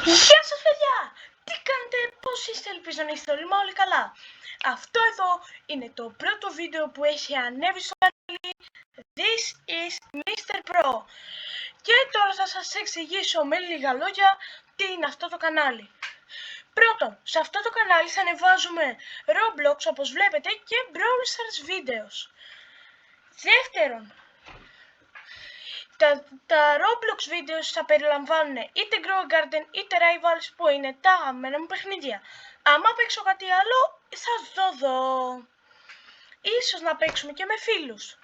Γεια σας παιδιά! Τι κάνετε, πώς είστε, ελπίζω να είστε όλοι καλά. Αυτό εδώ είναι το πρώτο βίντεο που έχει ανέβει στο κανάλι This is Mr. Pro. Και τώρα θα σας εξηγήσω με λίγα λόγια τι είναι αυτό το κανάλι. Πρώτον, σε αυτό το κανάλι θα ανεβάζουμε Roblox όπως βλέπετε και Brawl Stars βίντεος. Δεύτερον, τα Roblox βίντεο θα περιλαμβάνουν είτε Grow Garden είτε Rivals που είναι τα αγαπημένα μου παιχνίδια. Άμα παίξω κάτι άλλο θα το δω. Ίσως να παίξουμε και με φίλους.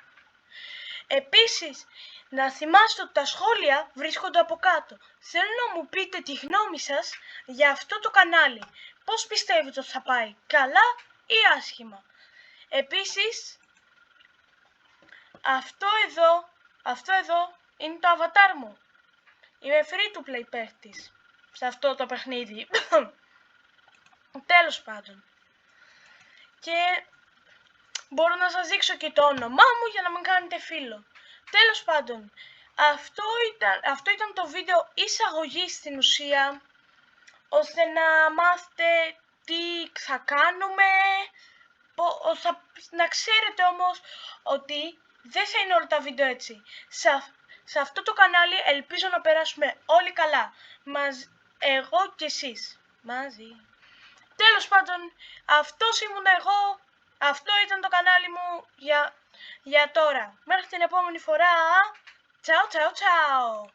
Επίσης, να θυμάστε ότι τα σχόλια βρίσκονται από κάτω. Θέλω να μου πείτε τη γνώμη σας για αυτό το κανάλι. Πώς πιστεύετε ότι θα πάει, καλά ή άσχημα. Επίσης, αυτό εδώ είναι το avatar μου. Είμαι free to play παίχτης σε αυτό το παιχνίδι. Τέλος πάντων. Και μπορώ να σας δείξω και το όνομά μου για να με κάνετε φίλο. Τέλος πάντων. Αυτό ήταν το βίντεο εισαγωγή στην ουσία, ώστε να μάθετε τι θα κάνουμε. Να ξέρετε όμως ότι δεν θα είναι όλα τα βίντεο έτσι. Σε αυτό το κανάλι ελπίζω να περάσουμε όλοι καλά. Εγώ και εσείς. Μαζί. Τέλος πάντων, αυτός ήμουν εγώ. Αυτό ήταν το κανάλι μου για τώρα. Μέχρι την επόμενη φορά. Τσάου τσάου τσάου.